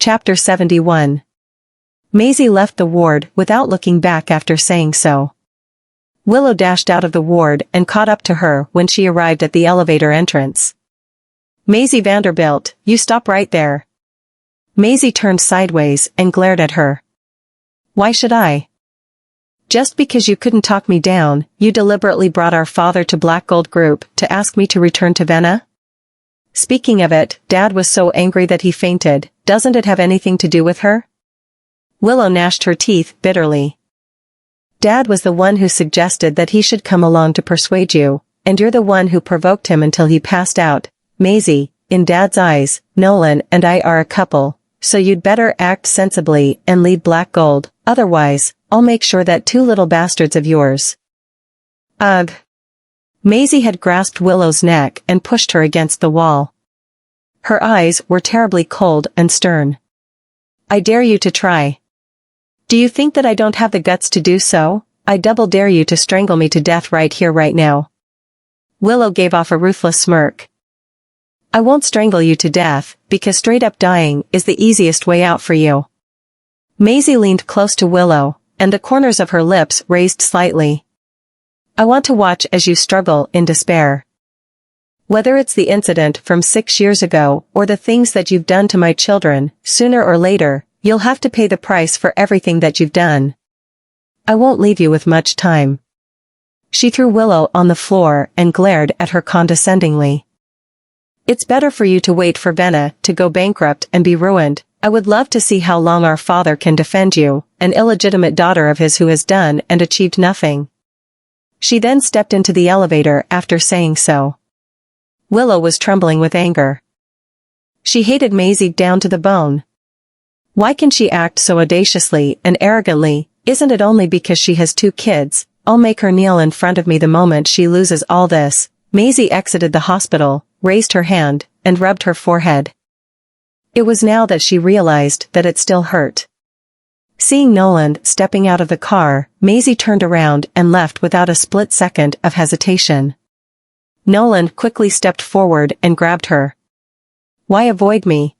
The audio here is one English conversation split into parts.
Chapter 71. Maisie left the ward without looking back after saying so. Willow dashed out of the ward and caught up to her when she arrived at the elevator entrance. "Maisie Vanderbilt, you stop right there." Maisie turned sideways and glared at her. "Why should I?" "Just because you couldn't talk me down, you deliberately brought our father to Black Gold Group to ask me to return to Vienna? Speaking of it, Dad was so angry that he fainted. Doesn't it have anything to do with her?" Willow gnashed her teeth bitterly. "Dad was the one who suggested that he should come along to persuade you, and you're the one who provoked him until he passed out. Maisie, in Dad's eyes, Nolan and I are a couple, so you'd better act sensibly and leave Black Gold, otherwise, I'll make sure that two little bastards of yours." "Ugh." Maisie had grasped Willow's neck and pushed her against the wall. Her eyes were terribly cold and stern. "I dare you to try. Do you think that I don't have the guts to do so? I double dare you to strangle me to death right here right now." Willow gave off a ruthless smirk. "I won't strangle you to death, because straight up dying is the easiest way out for you." Maisie leaned close to Willow, and the corners of her lips raised slightly. "I want to watch as you struggle in despair. Whether it's the incident from 6 years ago or the things that you've done to my children, sooner or later, you'll have to pay the price for everything that you've done. I won't leave you with much time." She threw Willow on the floor and glared at her condescendingly. "It's better for you to wait for Vienna to go bankrupt and be ruined. I would love to see how long our father can defend you, an illegitimate daughter of his who has done and achieved nothing." She then stepped into the elevator after saying so. Willow was trembling with anger. She hated Maisie down to the bone. Why can she act so audaciously and arrogantly? Isn't it only because she has 2 kids? I'll make her kneel in front of me the moment she loses all this. Maisie exited the hospital, raised her hand, and rubbed her forehead. It was now that she realized that it still hurt. Seeing Nolan stepping out of the car, Maisie turned around and left without a split second of hesitation. Nolan quickly stepped forward and grabbed her. "Why avoid me?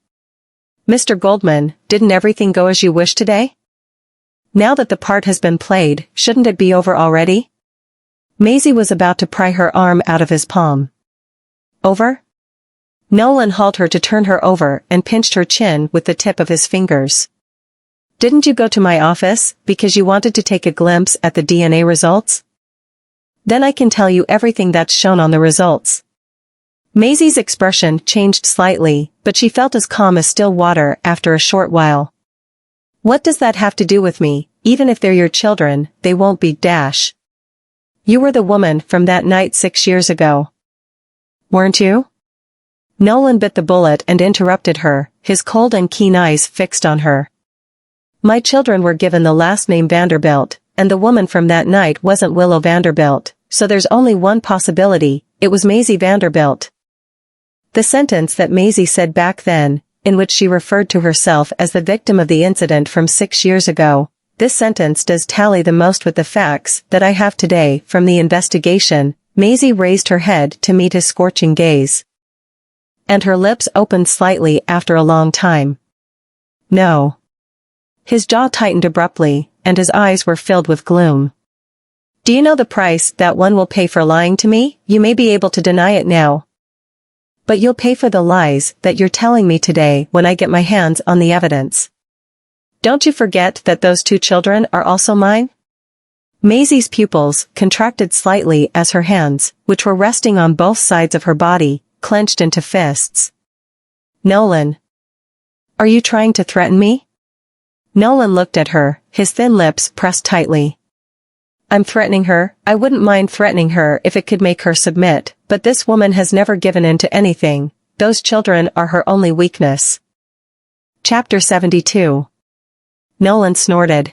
Mr. Goldman, didn't everything go as you wished today? Now that the part has been played, shouldn't it be over already?" Maisie was about to pry her arm out of his palm. "Over?" Nolan hauled her to turn her over and pinched her chin with the tip of his fingers. "Didn't you go to my office because you wanted to take a glimpse at the DNA results? Then I can tell you everything that's shown on the results." Maisie's expression changed slightly, but she felt as calm as still water after a short while. "What does that have to do with me? Even if they're your children, they won't be dash. You were the woman from that night 6 years ago. Weren't you?" Nolan bit the bullet and interrupted her, his cold and keen eyes fixed on her. "My children were given the last name Vanderbilt, and the woman from that night wasn't Willow Vanderbilt, so there's only one possibility, it was Maisie Vanderbilt." The sentence that Maisie said back then, in which she referred to herself as the victim of the incident from 6 years ago, this sentence does tally the most with the facts that I have today from the investigation. Maisie raised her head to meet his scorching gaze. And her lips opened slightly after a long time. "No." His jaw tightened abruptly, and his eyes were filled with gloom. "Do you know the price that one will pay for lying to me? You may be able to deny it now, but you'll pay for the lies that you're telling me today when I get my hands on the evidence. Don't you forget that those 2 children are also mine?" Maisie's pupils contracted slightly as her hands, which were resting on both sides of her body, clenched into fists. "Nolan, are you trying to threaten me?" Nolan looked at her, his thin lips pressed tightly. "I'm threatening her. I wouldn't mind threatening her if it could make her submit, but this woman has never given in to anything. Those children are her only weakness." Chapter 72. Nolan snorted.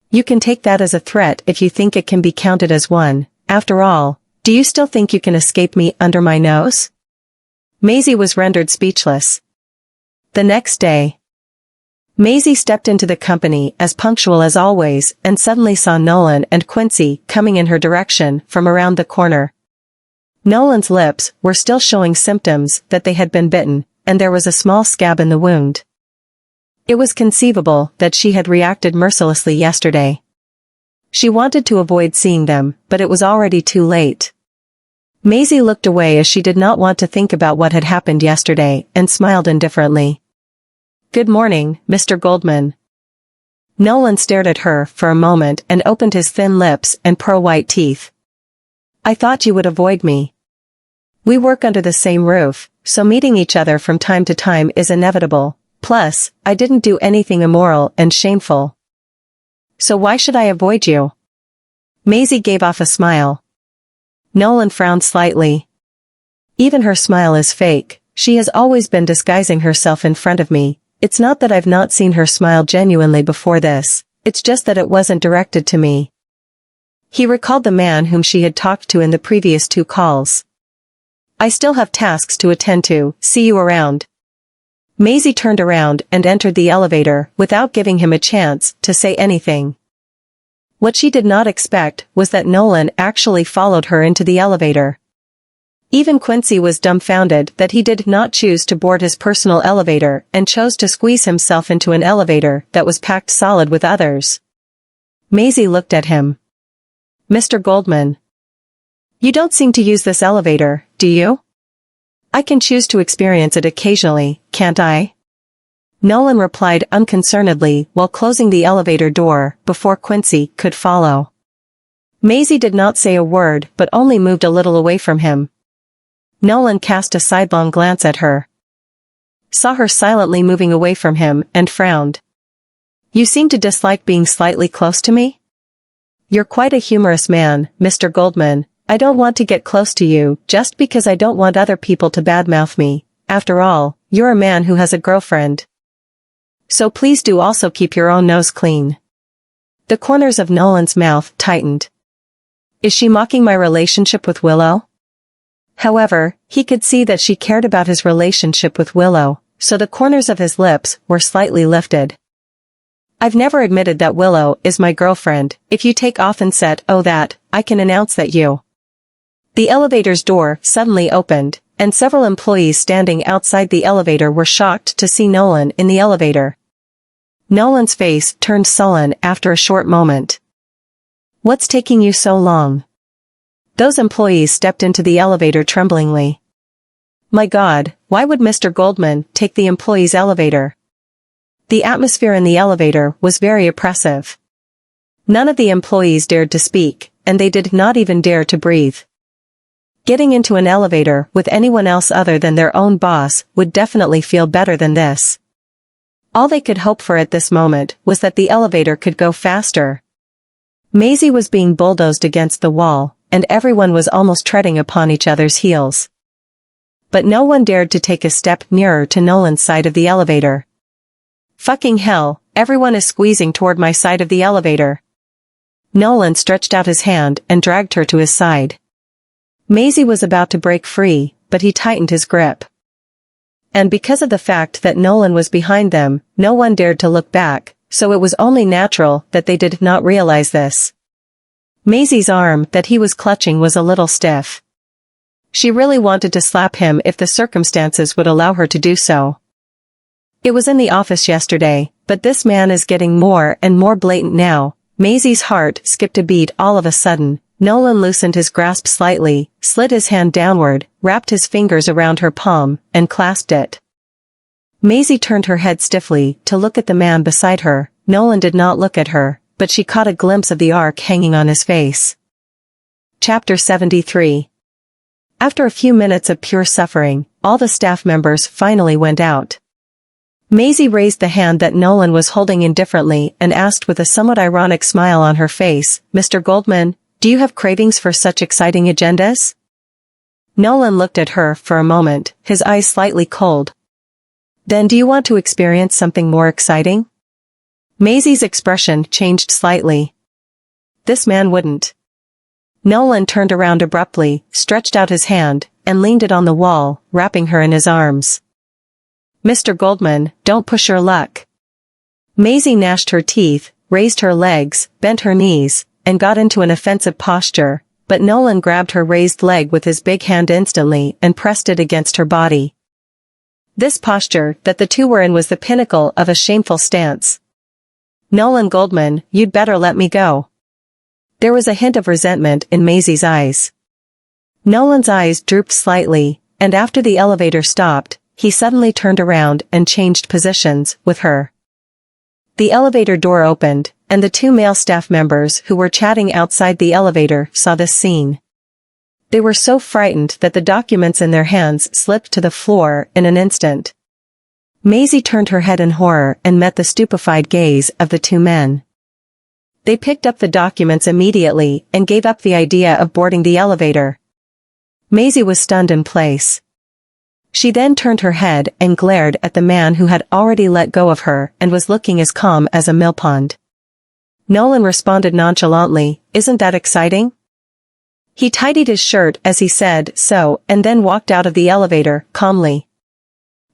"You can take that as a threat if you think it can be counted as one. After all, do you still think you can escape me under my nose?" Maisie was rendered speechless. The next day, Maisie stepped into the company as punctual as always and suddenly saw Nolan and Quincy coming in her direction from around the corner. Nolan's lips were still showing symptoms that they had been bitten, and there was a small scab in the wound. It was conceivable that she had reacted mercilessly yesterday. She wanted to avoid seeing them, but it was already too late. Maisie looked away as she did not want to think about what had happened yesterday, and smiled indifferently. "Good morning, Mr. Goldman." Nolan stared at her for a moment and opened his thin lips and pearl-white teeth. "I thought you would avoid me. We work under the same roof, so meeting each other from time to time is inevitable. Plus, I didn't do anything immoral and shameful. So why should I avoid you?" Maisie gave off a smile. Nolan frowned slightly. "Even her smile is fake. She has always been disguising herself in front of me. It's not that I've not seen her smile genuinely before this, it's just that it wasn't directed to me." He recalled the man whom she had talked to in the previous 2 calls. "I still have tasks to attend to, see you around." Maisie turned around and entered the elevator without giving him a chance to say anything. What she did not expect was that Nolan actually followed her into the elevator. Even Quincy was dumbfounded that he did not choose to board his personal elevator and chose to squeeze himself into an elevator that was packed solid with others. Maisie looked at him. "Mr. Goldman. You don't seem to use this elevator, do you? I can choose to experience it occasionally, can't I?" Nolan replied unconcernedly while closing the elevator door before Quincy could follow. Maisie did not say a word but only moved a little away from him. Nolan cast a sidelong glance at her. Saw her silently moving away from him and frowned. "You seem to dislike being slightly close to me? You're quite a humorous man, Mr. Goldman. I don't want to get close to you just because I don't want other people to badmouth me. After all, you're a man who has a girlfriend. So please do also keep your own nose clean." The corners of Nolan's mouth tightened. Is she mocking my relationship with Willow? However, he could see that she cared about his relationship with Willow, so the corners of his lips were slightly lifted. "I've never admitted that Willow is my girlfriend. If you take off and set that, I can announce that you..." The elevator's door suddenly opened, and several employees standing outside the elevator were shocked to see Nolan in the elevator. Nolan's face turned sullen after a short moment. "What's taking you so long?" Those employees stepped into the elevator tremblingly. My God, why would Mr. Goldman take the employee's elevator? The atmosphere in the elevator was very oppressive. None of the employees dared to speak, and they did not even dare to breathe. Getting into an elevator with anyone else other than their own boss would definitely feel better than this. All they could hope for at this moment was that the elevator could go faster. Maisie was being bulldozed against the wall, and everyone was almost treading upon each other's heels. But no one dared to take a step nearer to Nolan's side of the elevator. Fucking hell, everyone is squeezing toward my side of the elevator. Nolan stretched out his hand and dragged her to his side. Maisie was about to break free, but he tightened his grip. And because of the fact that Nolan was behind them, no one dared to look back, so it was only natural that they did not realize this. Maisie's arm that he was clutching was a little stiff. She really wanted to slap him if the circumstances would allow her to do so. It was in the office yesterday, but this man is getting more and more blatant now. Maisie's heart skipped a beat all of a sudden. Nolan loosened his grasp slightly, slid his hand downward, wrapped his fingers around her palm, and clasped it. Maisie turned her head stiffly to look at the man beside her. Nolan did not look at her, but she caught a glimpse of the arc hanging on his face. Chapter 73. After a few minutes of pure suffering, all the staff members finally went out. Maisie raised the hand that Nolan was holding indifferently and asked with a somewhat ironic smile on her face, "Mr. Goldman, do you have cravings for such exciting agendas?" Nolan looked at her for a moment, his eyes slightly cold. "Then do you want to experience something more exciting?" Maisie's expression changed slightly. This man wouldn't. Nolan turned around abruptly, stretched out his hand, and leaned it on the wall, wrapping her in his arms. "Mr. Goldman, don't push your luck." Maisie gnashed her teeth, raised her legs, bent her knees, and got into an offensive posture, but Nolan grabbed her raised leg with his big hand instantly and pressed it against her body. This posture that the two were in was the pinnacle of a shameful stance. "Nolan Goldman, you'd better let me go." There was a hint of resentment in Maisie's eyes. Nolan's eyes drooped slightly, and after the elevator stopped, he suddenly turned around and changed positions with her. The elevator door opened, and the two male staff members who were chatting outside the elevator saw this scene. They were so frightened that the documents in their hands slipped to the floor in an instant. Maisie turned her head in horror and met the stupefied gaze of the two men. They picked up the documents immediately and gave up the idea of boarding the elevator. Maisie was stunned in place. She then turned her head and glared at the man who had already let go of her and was looking as calm as a millpond. Nolan responded nonchalantly, "Isn't that exciting?" He tidied his shirt as he said so and then walked out of the elevator, calmly.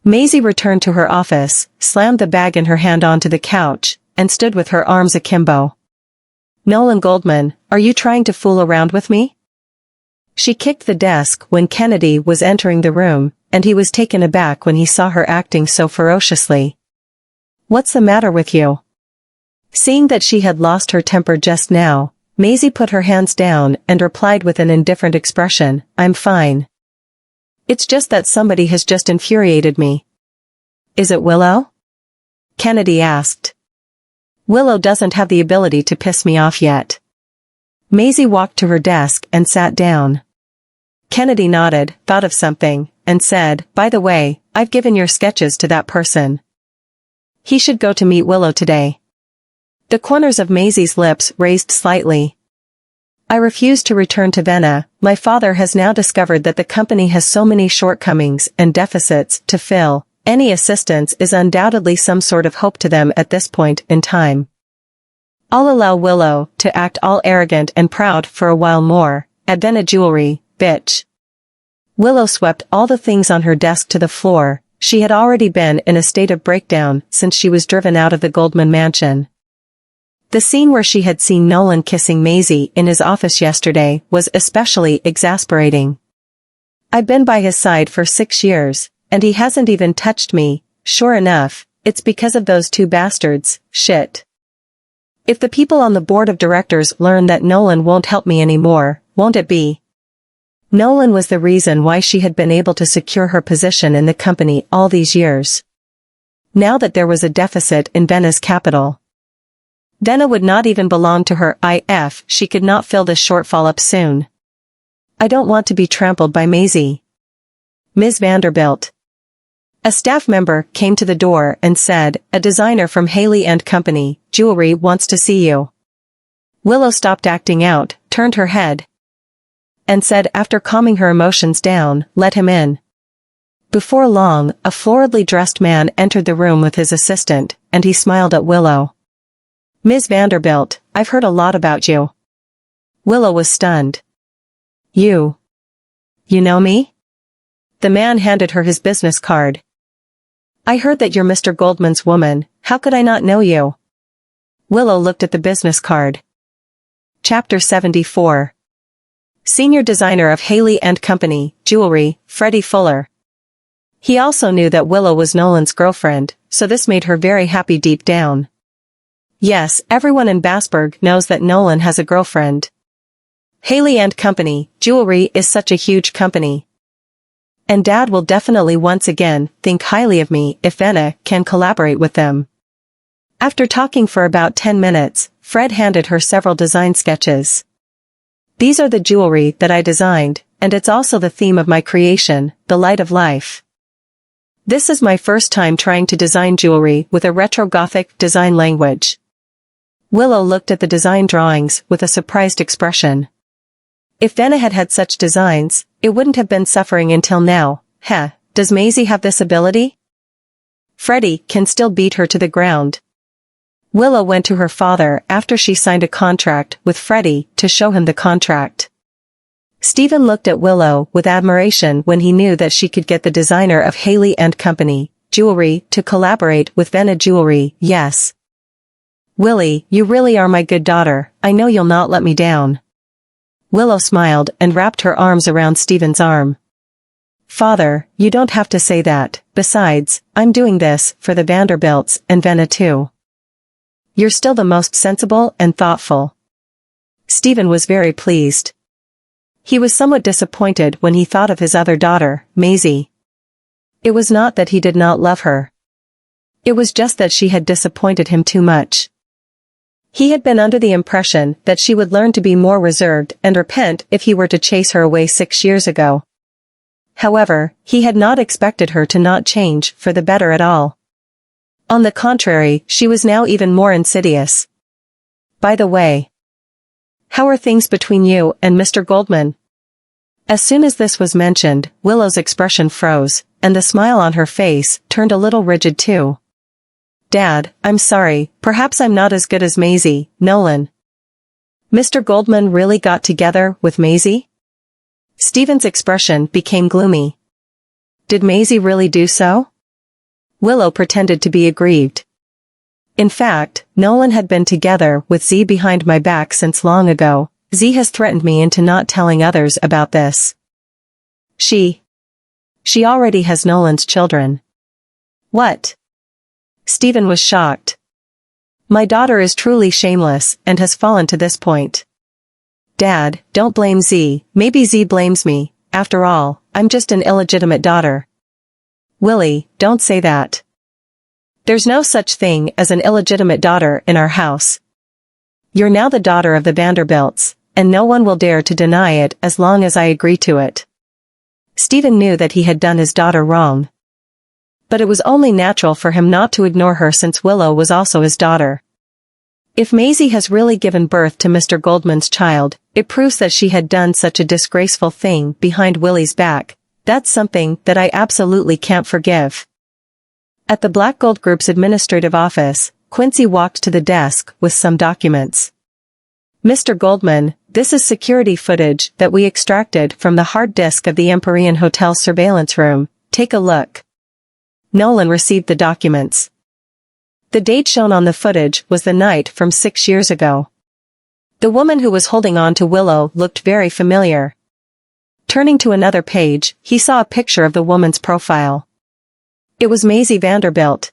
Maisie returned to her office, slammed the bag in her hand onto the couch, and stood with her arms akimbo. "Nolan Goldman, are you trying to fool around with me?" She kicked the desk when Kennedy was entering the room, and he was taken aback when he saw her acting so ferociously. "What's the matter with you?" Seeing that she had lost her temper just now, Maisie put her hands down and replied with an indifferent expression, "I'm fine. It's just that somebody has just infuriated me." "Is it Willow?" Kennedy asked. "Willow doesn't have the ability to piss me off yet." Maisie walked to her desk and sat down. Kennedy nodded, thought of something, and said, "By the way, I've given your sketches to that person. He should go to meet Willow today." The corners of Maisie's lips raised slightly. "I refuse to return to Vienna. My father has now discovered that the company has so many shortcomings and deficits to fill. Any assistance is undoubtedly some sort of hope to them at this point in time. I'll allow Willow to act all arrogant and proud for a while more, at Vienna Jewelry, bitch." Willow swept all the things on her desk to the floor. She had already been in a state of breakdown since she was driven out of the Goldman mansion. The scene where she had seen Nolan kissing Maisie in his office yesterday was especially exasperating. "I've been by his side for 6 years, and he hasn't even touched me. Sure enough, it's because of those two bastards, shit. If the people on the board of directors learn that Nolan won't help me anymore, won't it be?" Nolan was the reason why she had been able to secure her position in the company all these years. Now that there was a deficit in Vienna's capital, Vienna would not even belong to her if she could not fill this shortfall up soon. "I don't want to be trampled by Maisie." "Ms. Vanderbilt." A staff member came to the door and said, "A designer from Haley & Company, Jewelry wants to see you." Willow stopped acting out, turned her head, and said after calming her emotions down, "Let him in." Before long, a floridly dressed man entered the room with his assistant, and he smiled at Willow. "Ms. Vanderbilt, I've heard a lot about you." Willow was stunned. You know me?" The man handed her his business card. "I heard that you're Mr. Goldman's woman. How could I not know you?" Willow looked at the business card. Chapter 74. Senior Designer of Haley & Company, Jewelry, Freddie Fuller. He also knew that Willow was Nolan's girlfriend, so this made her very happy deep down. Yes, everyone in Basburg knows that Nolan has a girlfriend. Haley & Company, Jewelry is such a huge company. And Dad will definitely once again think highly of me if Vienna can collaborate with them. After talking for about 10 minutes, Fred handed her several design sketches. "These are the jewelry that I designed, and it's also the theme of my creation, the light of life. This is my first time trying to design jewelry with a retro-Gothic design language." Willow looked at the design drawings with a surprised expression. If Vienna had had such designs, it wouldn't have been suffering until now. Does Maisie have this ability? Freddie can still beat her to the ground. Willow went to her father after she signed a contract with Freddie to show him the contract. Stephen looked at Willow with admiration when he knew that she could get the designer of Haley & Company, Jewelry, to collaborate with Vienna Jewelry. "Yes. Willie, you really are my good daughter. I know you'll not let me down." Willow smiled and wrapped her arms around Stephen's arm. Father, you don't have to say that. Besides, I'm doing this for the Vanderbilts and Venna too. You're still the most sensible and thoughtful. Stephen was very pleased. He was somewhat disappointed when he thought of his other daughter, Maisie. It was not that he did not love her. It was just that she had disappointed him too much. He had been under the impression that she would learn to be more reserved and repent if he were to chase her away 6 years ago. However, he had not expected her to not change for the better at all. On the contrary, she was now even more insidious. By the way, how are things between you and Mr. Goldman? As soon as this was mentioned, Willow's expression froze, and the smile on her face turned a little rigid too. Dad, I'm sorry, perhaps I'm not as good as Maisie, Nolan. Mr. Goldman really got together with Maisie? Stephen's expression became gloomy. Did Maisie really do so? Willow pretended to be aggrieved. In fact, Nolan had been together with Z behind my back since long ago. Z has threatened me into not telling others about this. She already has Nolan's children. What? Stephen was shocked. My daughter is truly shameless and has fallen to this point. Dad, don't blame Z, maybe Z blames me, after all, I'm just an illegitimate daughter. Willie, don't say that. There's no such thing as an illegitimate daughter in our house. You're now the daughter of the Vanderbilts, and no one will dare to deny it as long as I agree to it. Stephen knew that he had done his daughter wrong. But it was only natural for him not to ignore her since Willow was also his daughter. If Maisie has really given birth to Mr. Goldman's child, it proves that she had done such a disgraceful thing behind Willie's back. That's something that I absolutely can't forgive. At the Black Gold Group's administrative office, Quincy walked to the desk with some documents. Mr. Goldman, this is security footage that we extracted from the hard disk of the Empyrean Hotel surveillance room. Take a look. Nolan received the documents. The date shown on the footage was the night from 6 years ago. The woman who was holding on to Willow looked very familiar. Turning to another page, he saw a picture of the woman's profile. It was Maisie Vanderbilt.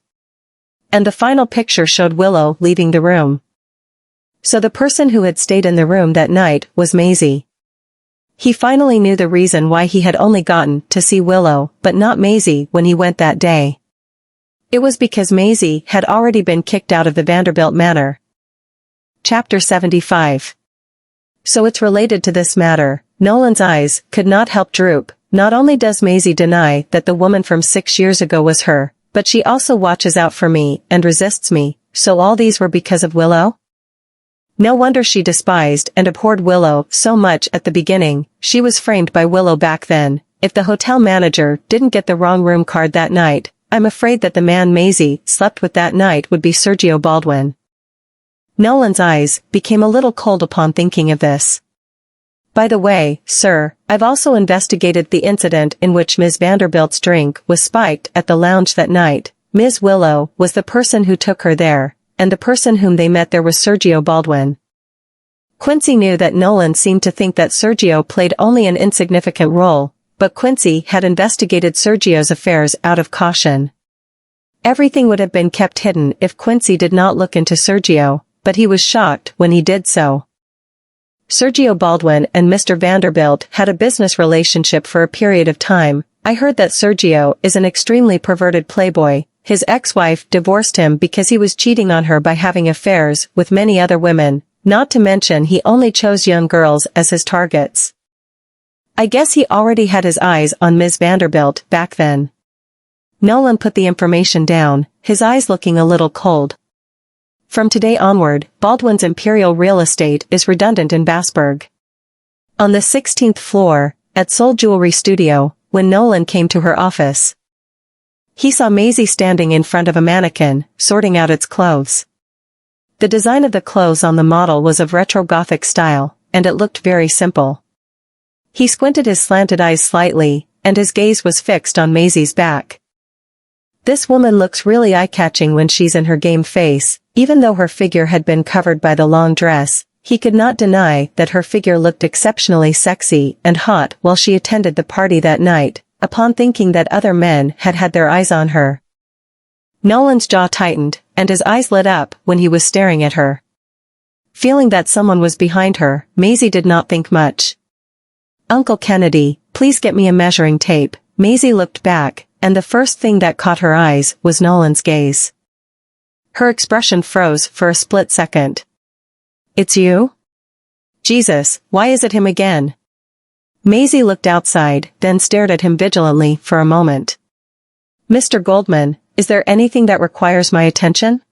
And the final picture showed Willow leaving the room. So the person who had stayed in the room that night was Maisie. He finally knew the reason why he had only gotten to see Willow, but not Maisie when he went that day. It was because Maisie had already been kicked out of the Vanderbilt Manor. Chapter 75. So it's related to this matter. Nolan's eyes could not help droop. Not only does Maisie deny that the woman from 6 years ago was her, but she also watches out for me and resists me, so all these were because of Willow? No wonder she despised and abhorred Willow so much at the beginning. She was framed by Willow back then. If the hotel manager didn't get the wrong room card that night, I'm afraid that the man Maisie slept with that night would be Sergio Baldwin. Nolan's eyes became a little cold upon thinking of this. By the way, sir, I've also investigated the incident in which Ms. Vanderbilt's drink was spiked at the lounge that night. Ms. Willow was the person who took her there, and the person whom they met there was Sergio Baldwin. Quincy knew that Nolan seemed to think that Sergio played only an insignificant role, but Quincy had investigated Sergio's affairs out of caution. Everything would have been kept hidden if Quincy did not look into Sergio, but he was shocked when he did so. Sergio Baldwin and Mr. Vanderbilt had a business relationship for a period of time. I heard that Sergio is an extremely perverted playboy. His ex-wife divorced him because he was cheating on her by having affairs with many other women, not to mention he only chose young girls as his targets. I guess he already had his eyes on Ms. Vanderbilt back then. Nolan put the information down, his eyes looking a little cold. From today onward, Baldwin's Imperial Real Estate is redundant in Bassburg. On the 16th floor, at Soul Jewelry Studio, when Nolan came to her office, he saw Maisie standing in front of a mannequin, sorting out its clothes. The design of the clothes on the model was of retro Gothic style, and it looked very simple. He squinted his slanted eyes slightly, and his gaze was fixed on Maisie's back. This woman looks really eye-catching when she's in her game face. Even though her figure had been covered by the long dress, he could not deny that her figure looked exceptionally sexy and hot while she attended the party that night. upon thinking that other men had had their eyes on her. Nolan's jaw tightened, and his eyes lit up when he was staring at her. Feeling that someone was behind her, Maisie did not think much. "Uncle Kennedy, please get me a measuring tape." Maisie looked back, and the first thing that caught her eyes was Nolan's gaze. Her expression froze for a split second. "It's you? Jesus, why is it him again?" Maisie looked outside, then stared at him vigilantly for a moment. "Mr. Goldman, is there anything that requires my attention?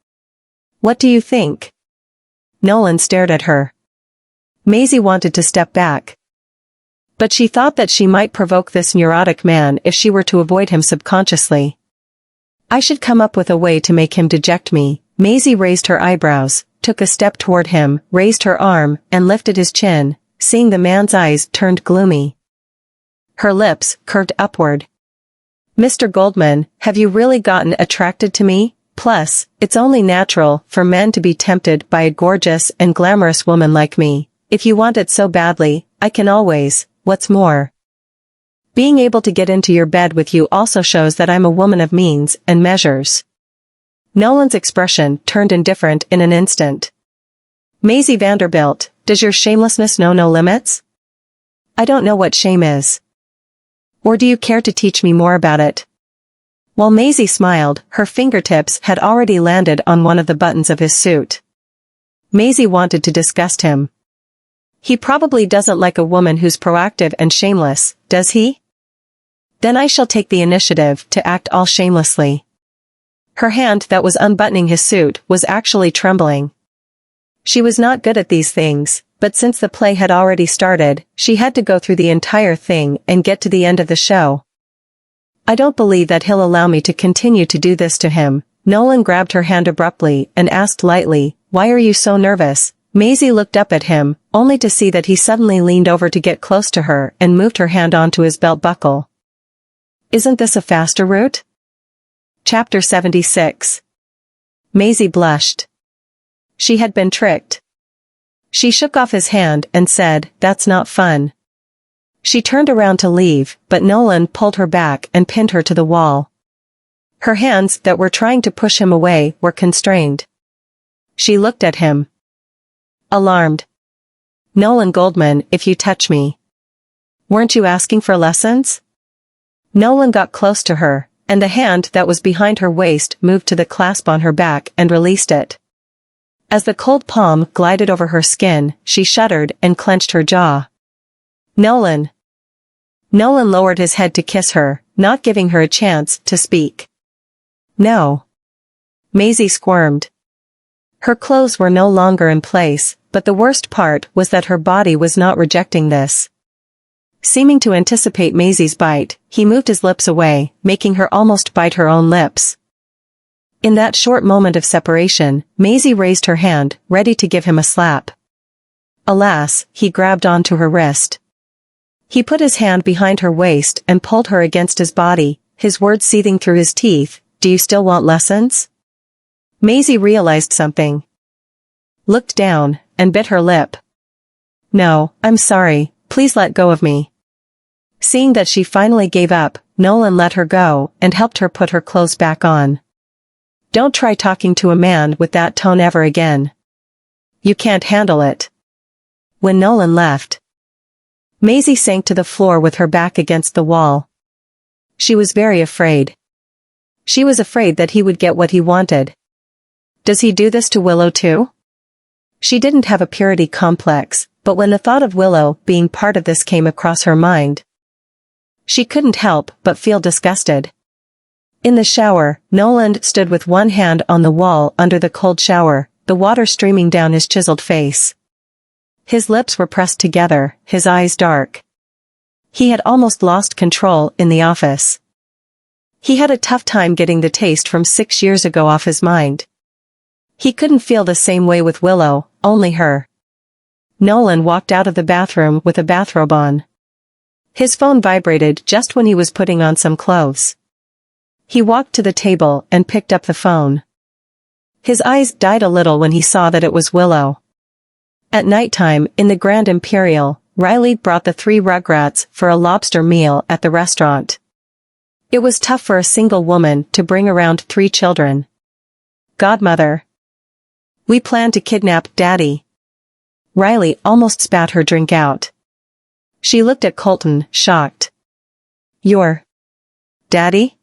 What do you think?" Nolan stared at her. Maisie wanted to step back. But she thought that she might provoke this neurotic man if she were to avoid him subconsciously. "I should come up with a way to make him deject me." Maisie raised her eyebrows, took a step toward him, raised her arm, and lifted his chin, seeing the man's eyes turned gloomy. Her lips curved upward. "Mr. Goldman, have you really gotten attracted to me? Plus, it's only natural for men to be tempted by a gorgeous and glamorous woman like me. If you want it so badly, I can always. What's more, being able to get into your bed with you also shows that I'm a woman of means and measures." Nolan's expression turned indifferent in an instant. "Maisie Vanderbilt, does your shamelessness know no limits? I don't know what shame is. Or do you care to teach me more about it?" While Maisie smiled, her fingertips had already landed on one of the buttons of his suit. Maisie wanted to disgust him. "He probably doesn't like a woman who's proactive and shameless, does he? Then I shall take the initiative to act all shamelessly." Her hand that was unbuttoning his suit was actually trembling. She was not good at these things, but since the play had already started, she had to go through the entire thing and get to the end of the show. "I don't believe that he'll allow me to continue to do this to him." Nolan grabbed her hand abruptly and asked lightly, "Why are you so nervous?" Maisie looked up at him, only to see that he suddenly leaned over to get close to her and moved her hand onto his belt buckle. "Isn't this a faster route?" Chapter 76. Maisie blushed. She had been tricked. She shook off his hand and said, "That's not fun." She turned around to leave, but Nolan pulled her back and pinned her to the wall. Her hands that were trying to push him away were constrained. She looked at him. Alarmed. "Nolan Goldman, if you touch me. Weren't you asking for lessons?" Nolan got close to her, and the hand that was behind her waist moved to the clasp on her back and released it. As the cold palm glided over her skin, she shuddered and clenched her jaw. "Nolan." Nolan lowered his head to kiss her, not giving her a chance to speak. "No." Maisie squirmed. Her clothes were no longer in place, but the worst part was that her body was not rejecting this. Seeming to anticipate Maisie's bite, he moved his lips away, making her almost bite her own lips. In that short moment of separation, Maisie raised her hand, ready to give him a slap. Alas, he grabbed onto her wrist. He put his hand behind her waist and pulled her against his body, his words seething through his teeth, "Do you still want lessons?" Maisie realized something. Looked down, and bit her lip. "No, I'm sorry, please let go of me." Seeing that she finally gave up, Nolan let her go and helped her put her clothes back on. "Don't try talking to a man with that tone ever again. You can't handle it." When Nolan left, Maisie sank to the floor with her back against the wall. She was very afraid. She was afraid that he would get what he wanted. Does he do this to Willow too? She didn't have a purity complex, but when the thought of Willow being part of this came across her mind, she couldn't help but feel disgusted. In the shower, Nolan stood with one hand on the wall under the cold shower, the water streaming down his chiseled face. His lips were pressed together, his eyes dark. He had almost lost control in the office. He had a tough time getting the taste from 6 years ago off his mind. He couldn't feel the same way with Willow, only her. Nolan walked out of the bathroom with a bathrobe on. His phone vibrated just when he was putting on some clothes. He walked to the table and picked up the phone. His eyes died a little when he saw that it was Willow. At nighttime, in the Grand Imperial, Riley brought the 3 Rugrats for a lobster meal at the restaurant. It was tough for a single woman to bring around 3 children. Godmother. We plan to kidnap Daddy. Riley almost spat her drink out. She looked at Colton, shocked. Your Daddy?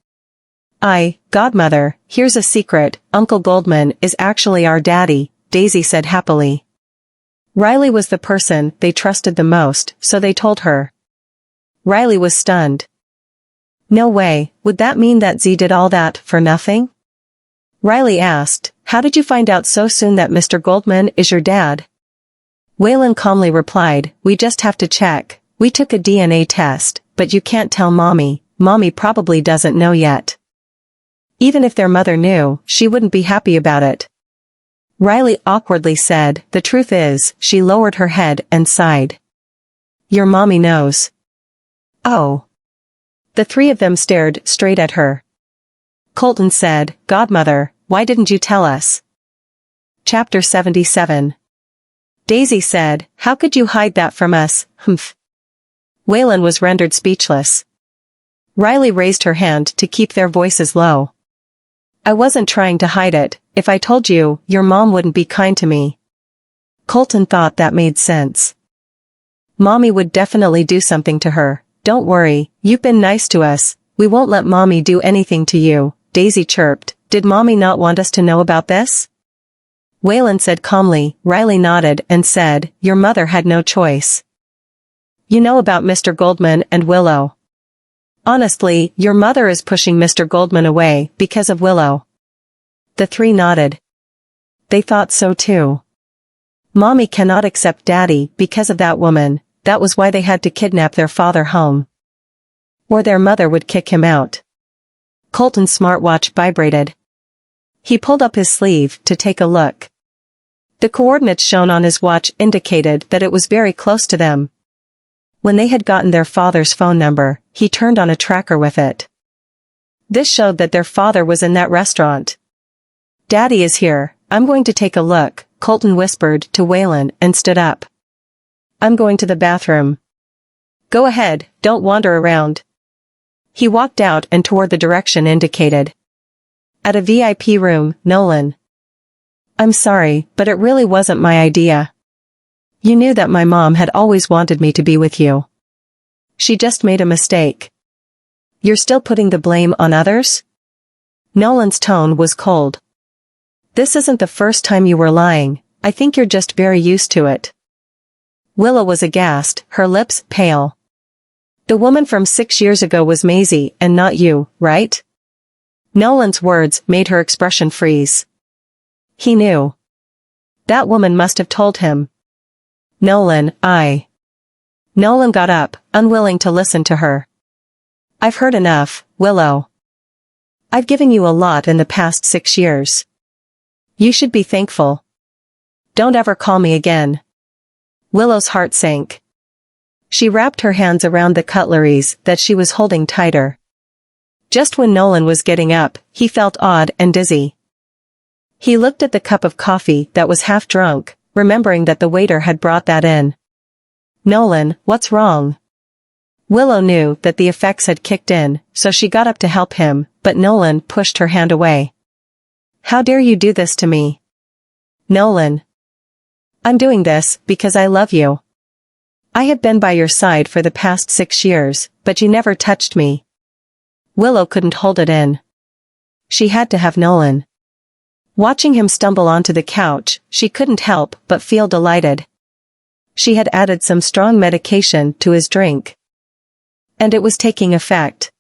Godmother, here's a secret, Uncle Goldman is actually our daddy, Daisy said happily. Riley was the person they trusted the most, so they told her. Riley was stunned. No way, would that mean that Z did all that for nothing? Riley asked, how did you find out so soon that Mr. Goldman is your dad? Waylon calmly replied, we just have to check, we took a DNA test, but you can't tell Mommy probably doesn't know yet. Even if their mother knew, she wouldn't be happy about it. Riley awkwardly said, the truth is, she lowered her head and sighed. Your Mommy knows. Oh. The 3 of them stared straight at her. Colton said, Godmother, why didn't you tell us? Chapter 77. Daisy said, how could you hide that from us, humph. Waylon was rendered speechless. Riley raised her hand to keep their voices low. I wasn't trying to hide it, if I told you, your mom wouldn't be kind to me. Colton thought that made sense. Mommy would definitely do something to her, don't worry, you've been nice to us, we won't let Mommy do anything to you, Daisy chirped, did Mommy not want us to know about this? Waylon said calmly, Riley nodded and said, your mother had no choice. You know about Mr. Goldman and Willow. Honestly, your mother is pushing Mr. Goldman away because of Willow. The 3 nodded. They thought so too. Mommy cannot accept Daddy because of that woman, that was why they had to kidnap their father home. Or their mother would kick him out. Colton's smartwatch vibrated. He pulled up his sleeve to take a look. The coordinates shown on his watch indicated that it was very close to them. When they had gotten their father's phone number, he turned on a tracker with it. This showed that their father was in that restaurant. Daddy is here, I'm going to take a look, Colton whispered to Waylon and stood up. I'm going to the bathroom. Go ahead, don't wander around. He walked out and toward the direction indicated. At a VIP room, Nolan. I'm sorry, but it really wasn't my idea. You knew that my mom had always wanted me to be with you. She just made a mistake. You're still putting the blame on others? Nolan's tone was cold. This isn't the first time you were lying, I think you're just very used to it. Willow was aghast, her lips pale. The woman from 6 years ago was Maisie and not you, right? Nolan's words made her expression freeze. He knew. That woman must have told him. Nolan got up, unwilling to listen to her. I've heard enough, Willow. I've given you a lot in the past 6 years. You should be thankful. Don't ever call me again. Willow's heart sank. She wrapped her hands around the cutleries that she was holding tighter. Just when Nolan was getting up, he felt odd and dizzy. He looked at the cup of coffee that was half drunk, remembering that the waiter had brought that in. Nolan, what's wrong? Willow knew that the effects had kicked in, so she got up to help him, but Nolan pushed her hand away. How dare you do this to me? Nolan. I'm doing this because I love you. I have been by your side for the past 6 years, but you never touched me. Willow couldn't hold it in. She had to have Nolan. Watching him stumble onto the couch, she couldn't help but feel delighted. She had added some strong medication to his drink. And it was taking effect.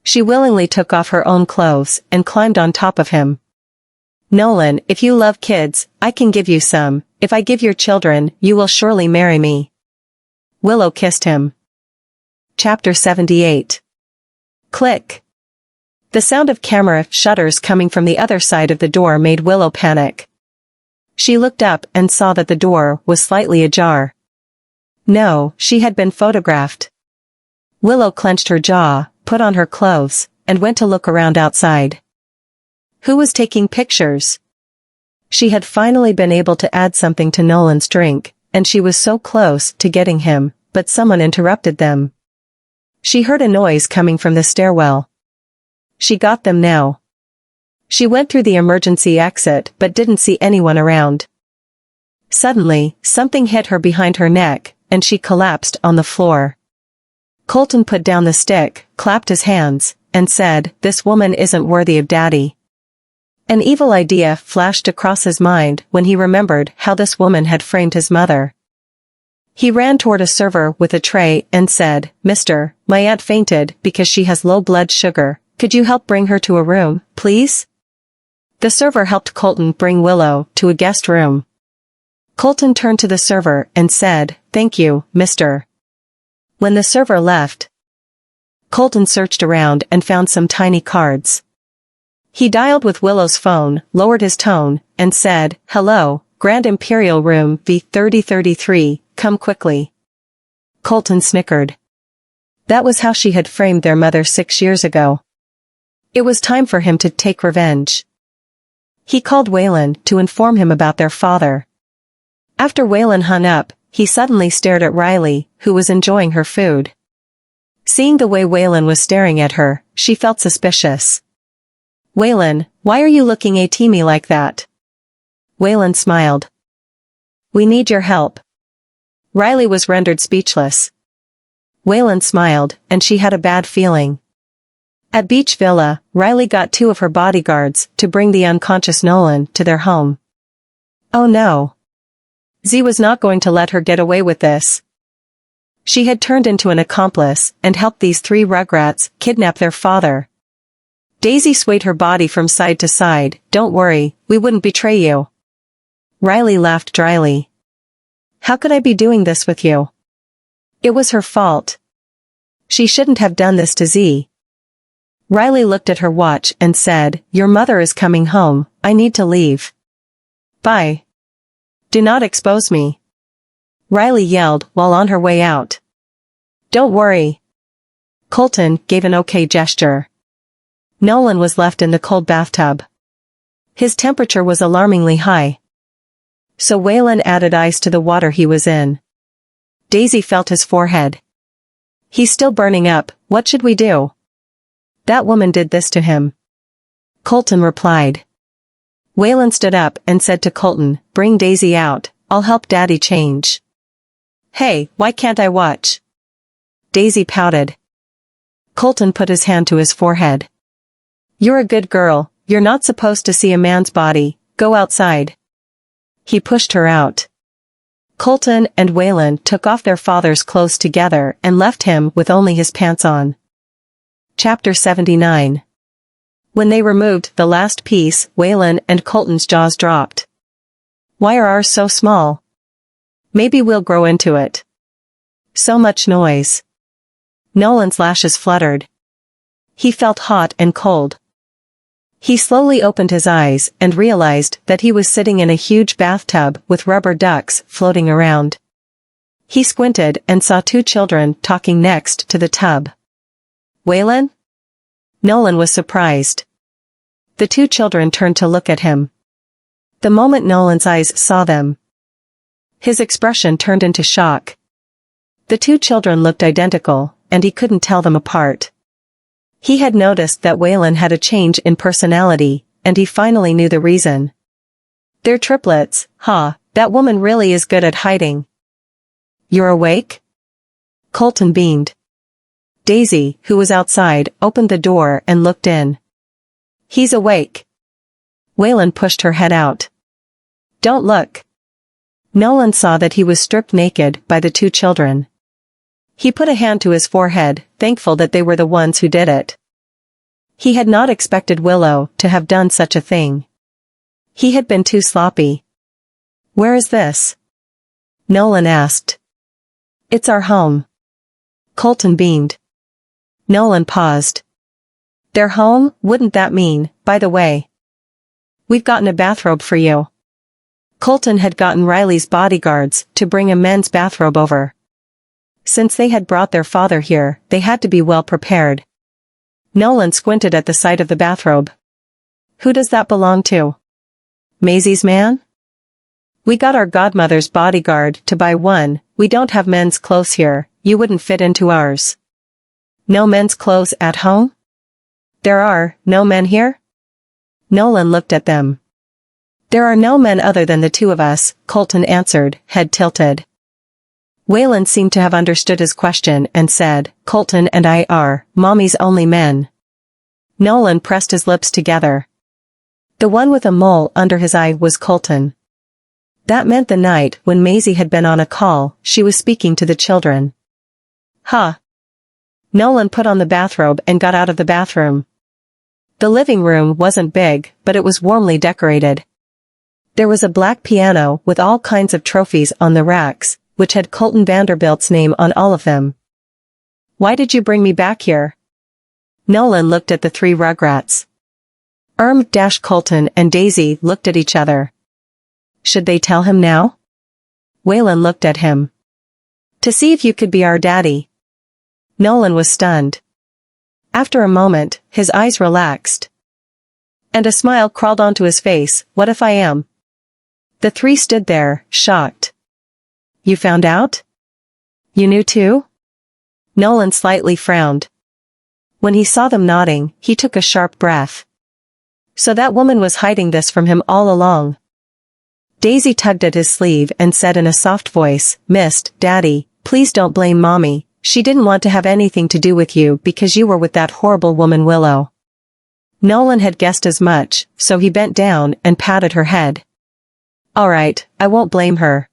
She willingly took off her own clothes and climbed on top of him. Nolan, if you love kids, I can give you some. If I give your children, you will surely marry me. Willow kissed him. Chapter 78. Click. The sound of camera shutters coming from the other side of the door made Willow panic. She looked up and saw that the door was slightly ajar. No, she had been photographed. Willow clenched her jaw, put on her clothes, and went to look around outside. Who was taking pictures? She had finally been able to add something to Nolan's drink, and she was so close to getting him, but someone interrupted them. She heard a noise coming from the stairwell. She got them now. She went through the emergency exit but didn't see anyone around. Suddenly, something hit her behind her neck, and she collapsed on the floor. Colton put down the stick, clapped his hands, and said, "This woman isn't worthy of Daddy." An evil idea flashed across his mind when he remembered how this woman had framed his mother. He ran toward a server with a tray and said, "Mister, my aunt fainted because she has low blood sugar. Could you help bring her to a room, please?" The server helped Colton bring Willow to a guest room. Colton turned to the server and said, "Thank you, mister." When the server left, Colton searched around and found some tiny cards. He dialed with Willow's phone, lowered his tone, and said, "Hello, Grand Imperial Room V3033, come quickly." Colton snickered. That was how she had framed their mother 6 years ago. It was time for him to take revenge. He called Waylon to inform him about their father. After Waylon hung up, he suddenly stared at Riley, who was enjoying her food. Seeing the way Waylon was staring at her, she felt suspicious. "Waylon, why are you looking at me like that?" Waylon smiled. "We need your help." Riley was rendered speechless. Waylon smiled, and she had a bad feeling. At Beach Villa, Riley got 2 of her bodyguards to bring the unconscious Nolan to their home. Oh no. Z was not going to let her get away with this. She had turned into an accomplice and helped these 3 rugrats kidnap their father. Daisy swayed her body from side to side. "Don't worry, we wouldn't betray you." Riley laughed dryly. "How could I be doing this with you?" It was her fault. She shouldn't have done this to Z. Riley looked at her watch and said, "Your mother is coming home, I need to leave." "Bye. Do not expose me," Riley yelled while on her way out. "Don't worry." Colton gave an okay gesture. Nolan was left in the cold bathtub. His temperature was alarmingly high. So Waylon added ice to the water he was in. Daisy felt his forehead. "He's still burning up, what should we do?" "That woman did this to him," Colton replied. Waylon stood up and said to Colton, "Bring Daisy out, I'll help Daddy change." "Hey, why can't I watch?" Daisy pouted. Colton put his hand to his forehead. "You're a good girl, you're not supposed to see a man's body, go outside." He pushed her out. Colton and Waylon took off their father's clothes together and left him with only his pants on. Chapter 79. When they removed the last piece, Waylon and Colton's jaws dropped. "Why are ours so small? Maybe we'll grow into it." So much noise. Nolan's lashes fluttered. He felt hot and cold. He slowly opened his eyes and realized that he was sitting in a huge bathtub with rubber ducks floating around. He squinted and saw 2 children talking next to the tub. "Waylon?" Nolan was surprised. The 2 children turned to look at him. The moment Nolan's eyes saw them, his expression turned into shock. The 2 children looked identical, and he couldn't tell them apart. He had noticed that Waylon had a change in personality, and he finally knew the reason. "They're triplets, huh? That woman really is good at hiding." "You're awake?" Colton beamed. Daisy, who was outside, opened the door and looked in. "He's awake." Waylon pushed her head out. "Don't look." Nolan saw that he was stripped naked by the 2 children. He put a hand to his forehead, thankful that they were the ones who did it. He had not expected Willow to have done such a thing. He had been too sloppy. "Where is this?" Nolan asked. "It's our home." Colton beamed. Nolan paused. "Their home? Wouldn't that mean, by the way, we've gotten a bathrobe for you?" Colton had gotten Riley's bodyguards to bring a men's bathrobe over. Since they had brought their father here, they had to be well prepared. Nolan squinted at the sight of the bathrobe. "Who does that belong to?" "Maisie's man?" "We got our godmother's bodyguard to buy one. We don't have men's clothes here, you wouldn't fit into ours." "No men's clothes at home?" There are no men here? Nolan looked at them. There are no men other than the two of us, Colton answered, head tilted. Waylon seemed to have understood his question and said, Colton and I are Mommy's only men. Nolan pressed his lips together. The one with a mole under his eye was Colton. That meant the night when Maisie had been on a call, she was speaking to the children. Huh. Nolan put on the bathrobe and got out of the bathroom. The living room wasn't big, but it was warmly decorated. There was a black piano with all kinds of trophies on the racks, which had Colton Vanderbilt's name on all of them. Why did you bring me back here? Nolan looked at the three rugrats. Colton and Daisy looked at each other. Should they tell him now? Waylon looked at him. To see if you could be our daddy. Nolan was stunned. After a moment, his eyes relaxed. And a smile crawled onto his face. What if I am? The three stood there, shocked. You found out? You knew too? Nolan slightly frowned. When he saw them nodding, he took a sharp breath. So that woman was hiding this from him all along. Daisy tugged at his sleeve and said in a soft voice, Mist, Daddy, please don't blame Mommy. She didn't want to have anything to do with you because you were with that horrible woman Willow. Nolan had guessed as much, so he bent down and patted her head. All right, I won't blame her.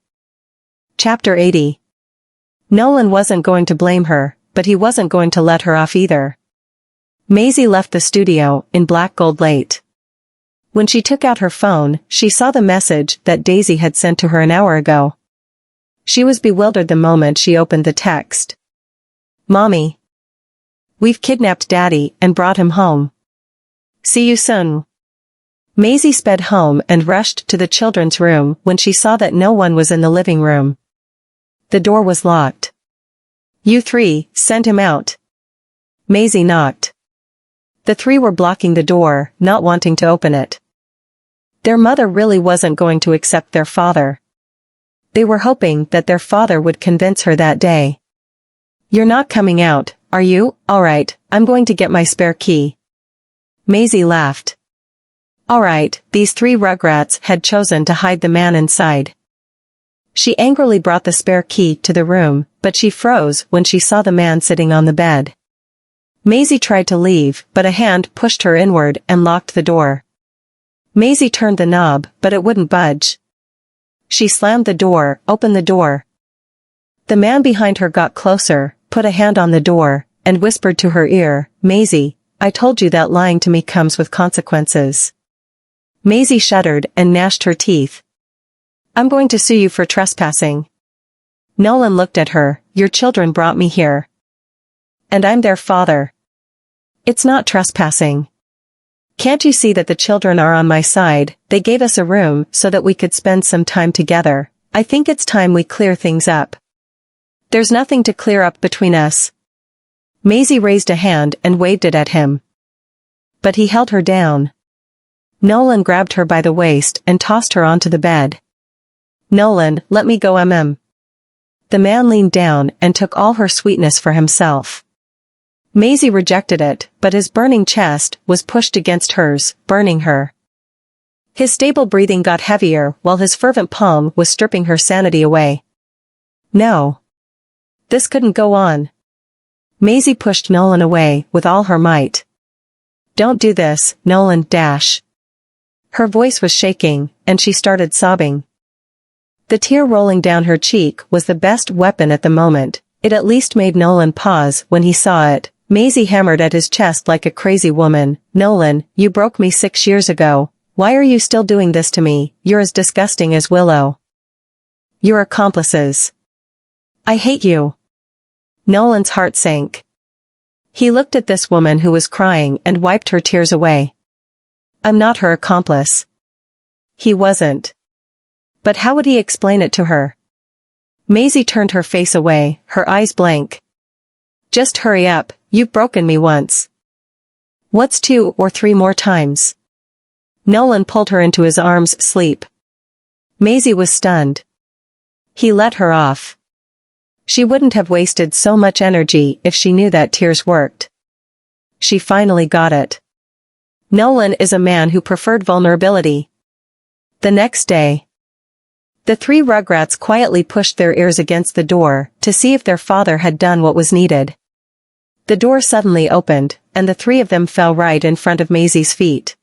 Chapter 80. Nolan wasn't going to blame her, but he wasn't going to let her off either. Maisie left the studio in black gold late. When she took out her phone, she saw the message that Daisy had sent to her an hour ago. She was bewildered the moment she opened the text. Mommy. We've kidnapped Daddy and brought him home. See you soon. Maisie sped home and rushed to the children's room when she saw that no one was in the living room. The door was locked. You three, send him out. Maisie knocked. The three were blocking the door, not wanting to open it. Their mother really wasn't going to accept their father. They were hoping that their father would convince her that day. You're not coming out, are you? All right, I'm going to get my spare key. Maisie laughed. All right, these three rugrats had chosen to hide the man inside. She angrily brought the spare key to the room, but she froze when she saw the man sitting on the bed. Maisie tried to leave, but a hand pushed her inward and locked the door. Maisie turned the knob, but it wouldn't budge. She slammed the door, opened the door. The man behind her got closer, put a hand on the door, and whispered to her ear, Maisie, I told you that lying to me comes with consequences. Maisie shuddered and gnashed her teeth. I'm going to sue you for trespassing. Nolan looked at her, your children brought me here. And I'm their father. It's not trespassing. Can't you see that the children are on my side? They gave us a room so that we could spend some time together. I think it's time we clear things up. There's nothing to clear up between us. Maisie raised a hand and waved it at him. But he held her down. Nolan grabbed her by the waist and tossed her onto the bed. Nolan, let me go. The man leaned down and took all her sweetness for himself. Maisie rejected it, but his burning chest was pushed against hers, burning her. His stable breathing got heavier while his fervent palm was stripping her sanity away. No. This couldn't go on. Maisie pushed Nolan away with all her might. Don't do this, Nolan. Her voice was shaking, and she started sobbing. The tear rolling down her cheek was the best weapon at the moment. It at least made Nolan pause when he saw it. Maisie hammered at his chest like a crazy woman. Nolan, you broke me 6 years ago. Why are you still doing this to me? You're as disgusting as Willow. You're accomplices. I hate you. Nolan's heart sank. He looked at this woman who was crying and wiped her tears away. I'm not her accomplice. He wasn't. But how would he explain it to her? Maisie turned her face away, her eyes blank. Just hurry up, you've broken me once. What's 2 or 3 more times? Nolan pulled her into his arms. Sleep. Maisie was stunned. He let her off. She wouldn't have wasted so much energy if she knew that tears worked. she finally got it. Nolan is a man who preferred vulnerability. The next day, the three Rugrats quietly pushed their ears against the door to see if their father had done what was needed. The door suddenly opened, and the three of them fell right in front of Maisie's feet.